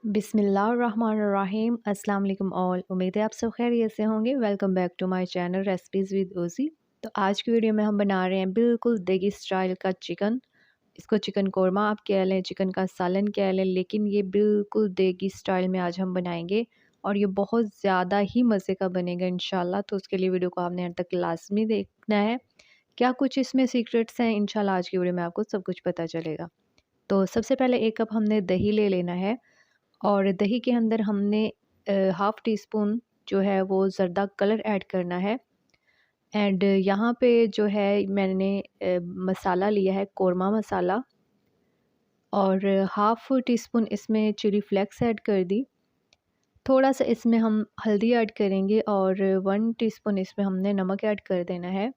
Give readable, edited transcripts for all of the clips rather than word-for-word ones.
बिस्मिल्लाहिर्रहमानिर्रहीम अस्सलाम वालेकुम ऑल। उम्मीद है आप सब खैरियत से होंगे। Welcome back to my channel recipes with Ozzy. तो आज की वीडियो में हम बना रहे हैं बिल्कुल देगी स्टाइल का चिकन। इसको चिकन कोरमा आप कह लें, चिकन का सालन कह लें, लेकिन ये बिल्कुल देगी स्टाइल में आज हम बनाएंगे और ये बहुत ज़्यादा ही मज़े का बनेगा इंशाल्लाह। तो उसके लिए वीडियो को आपने अंत तक लाजमी देखना है। क्या कुछ इसमें सीक्रेट्स हैं, इंशाल्लाह आज की वीडियो में आपको सब कुछ पता चलेगा। तो सबसे पहले 1 कप हमने दही ले लेना है और दही के अंदर हमने हाफ़ टी स्पून जो है वो ज़र्दा कलर ऐड करना है। एंड यहाँ पे जो है मैंने मसाला लिया है कोरमा मसाला और हाफ़ टी स्पून इसमें चिली फ्लेक्स ऐड कर दी। थोड़ा सा इसमें हम हल्दी ऐड करेंगे और 1 टीस्पून इसमें हमने नमक ऐड कर देना है।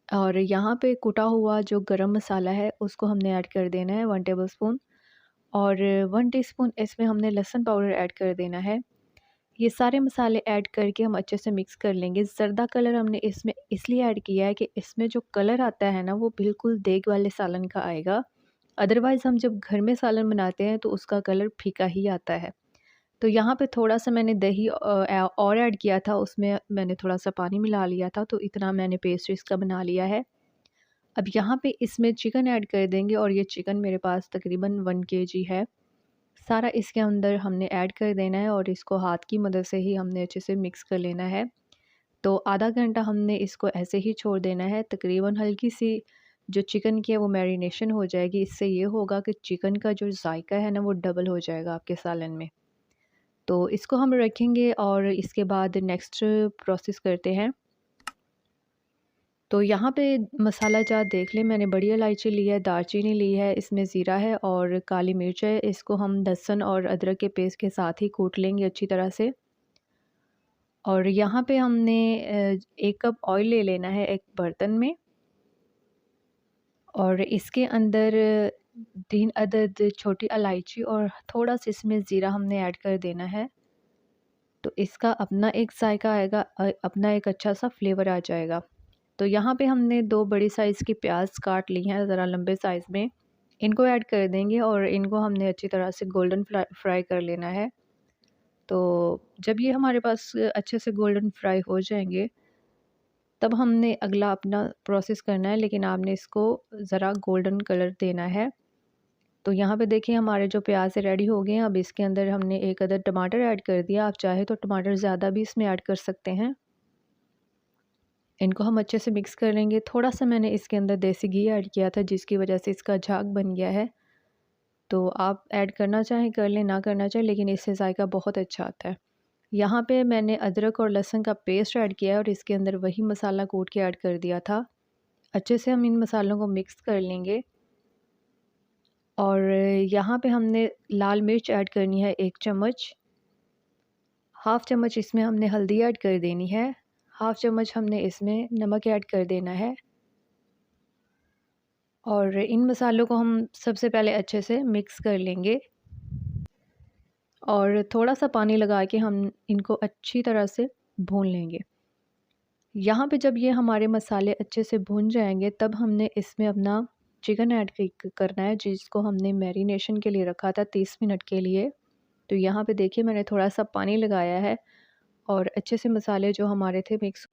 और यहाँ पे कुटा हुआ जो गरम मसाला है उसको हमने ऐड कर देना है 1 टेबलस्पून और 1 टीस्पून इसमें हमने लहसुन पाउडर ऐड कर देना है। ये सारे मसाले ऐड करके हम अच्छे से मिक्स कर लेंगे। ज़र्दा कलर हमने इसमें इसलिए ऐड किया है कि इसमें जो कलर आता है ना वो बिल्कुल देग वाले सालन का आएगा। अदरवाइज़ हम जब घर में सालन बनाते हैं तो उसका कलर फीका ही आता है। तो यहाँ पे थोड़ा-सा मैंने दही और ऐड किया था, उसमें मैंने थोड़ा-सा पानी मिला लिया था, तो इतना मैंने पेस्ट इसका बना लिया है। अब यहाँ पे इसमें चिकन ऐड कर देंगे और ये चिकन मेरे पास तकरीबन 1 केजी है। सारा इसके अंदर हमने ऐड कर देना है और इसको हाथ की मदद से ही हमने अच्छे से मिक्स कर लेना है। तो आधा घंटा हमने इसको ऐसे ही छोड़ देना है। तकरीबन हल्की सी जो चिकन की है वो मैरिनेशन हो जाएगी। इससे ये होगा कि चिकन का जो जायका है ना वो डबल हो जाएगा आपके सालन में। तो इसको हम रखेंगे और इसके बाद नेक्स्ट प्रोसेस करते हैं। तो यहाँ पे मसाला जार देख लें, मैंने बड़ी इलायची ली है, दालचीनी ली है, इसमें ज़ीरा है और काली मिर्च है। इसको हम लहसुन और अदरक के पेस्ट के साथ ही कूट लेंगे अच्छी तरह से। और यहाँ पे हमने 1 कप ऑयल ले लेना है एक बर्तन में और इसके अंदर 3 अदद छोटी इलायची और थोड़ा-सा इसमें ज़ीरा हमने ऐड कर देना है। तो इसका अपना एक जायका आएगा, अपना एक अच्छा सा फ्लेवर आ जाएगा। तो यहाँ पे हमने 2 बड़ी साइज़ की प्याज काट ली हैं ज़रा लंबे साइज़ में। इनको ऐड कर देंगे और इनको हमने अच्छी तरह से गोल्डन फ्राई कर लेना है। तो जब ये हमारे पास अच्छे से गोल्डन फ्राई हो जाएंगे तब हमने अगला अपना प्रोसेस करना है, लेकिन आपने इसको ज़रा गोल्डन कलर देना है। तो यहाँ पे देखिए हमारे जो प्याज रेडी हो गए हैं। अब इसके अंदर हमने 1 अदद टमाटर ऐड कर दिया। आप चाहे तो टमाटर ज़्यादा भी इसमें ऐड कर सकते हैं। इनको हम अच्छे से मिक्स कर लेंगे। थोड़ा सा मैंने इसके अंदर देसी घी ऐड किया था जिसकी वजह से इसका झाग बन गया है। तो आप ऐड करना चाहें कर लें, ना करना चाहें, लेकिन इससे जायका बहुत अच्छा आता है। यहाँ पे मैंने अदरक और लहसुन का पेस्ट ऐड किया है और इसके अंदर वही मसाला कूट के ऐड कर दिया था। अच्छे से हम इन मसालों को मिक्स कर लेंगे और यहाँ पे हमने लाल मिर्च ऐड करनी है 1 चम्मच। हाफ़ चम्मच इसमें हमने हल्दी ऐड कर देनी है। हाफ़ चम्मच हमने इसमें नमक ऐड कर देना है और इन मसालों को हम सबसे पहले अच्छे से मिक्स कर लेंगे और थोड़ा सा पानी लगा के हम इनको अच्छी तरह से भून लेंगे। यहाँ पे जब ये हमारे मसाले अच्छे से भुन जाएंगे तब हमने इसमें अपना चिकन ऐड करना है जिसको हमने मैरिनेशन के लिए रखा था 30 मिनट के लिए। तो यहाँ पे देखिए मैंने थोड़ा सा पानी लगाया है और अच्छे से मसाले जो हमारे थे मिक्स।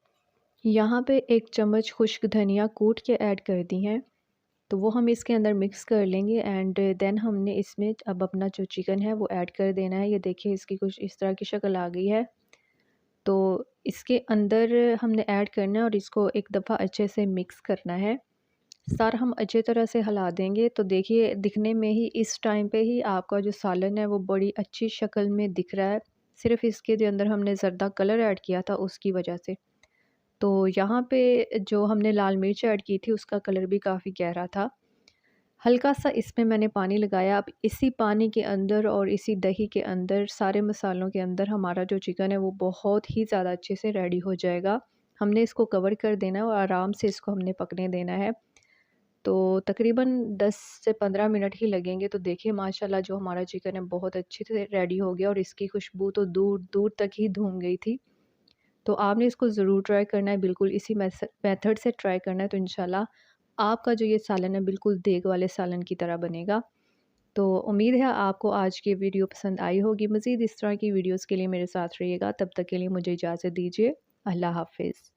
यहाँ पे 1 चम्मच खुश्क धनिया कूट के ऐड कर दी हैं। तो वो हम इसके अंदर मिक्स कर लेंगे एंड देन हमने इसमें अब अपना जो चिकन है वो ऐड कर देना है। ये देखिए इसकी कुछ इस तरह की शक्ल आ गई है। तो इसके अंदर हमने ऐड करना है और इसको एक दफ़ा अच्छे से मिक्स करना है। सारा हम अच्छी तरह से हिला देंगे। तो देखिए दिखने में ही इस टाइम पे ही आपका जो सालन है वो बड़ी अच्छी शक्ल में दिख रहा है। सिर्फ़ इसके अंदर हमने ज़र्दा कलर ऐड किया था उसकी वजह से। तो यहाँ पे जो हमने लाल मिर्च ऐड की थी उसका कलर भी काफ़ी गहरा था। हल्का सा इसमें मैंने पानी लगाया। अब इसी पानी के अंदर और इसी दही के अंदर सारे मसालों के अंदर हमारा जो चिकन है वो बहुत ही ज़्यादा अच्छे से रेडी हो जाएगा। हमने इसको कवर कर देना है और आराम से इसको हमने पकने देना है। तो तकरीबन 10 से 15 मिनट ही लगेंगे। तो देखिए माशाल्लाह जो हमारा चिकन है बहुत अच्छे से रेडी हो गया और इसकी खुशबू तो दूर दूर तक ही धूम गई थी। तो आपने इसको ज़रूर ट्राई करना है, बिल्कुल इसी मेथड से ट्राई करना है। तो इंशाल्लाह आपका जो ये सालन है बिल्कुल देग वाले सालन की तरह बनेगा। तो उम्मीद है आपको आज की वीडियो पसंद आई होगी। मज़ीद इस तरह की वीडियोज़ के लिए मेरे साथ रहिएगा। तब तक के लिए मुझे इजाज़त दीजिए। अल्लाह हाफ़िज़।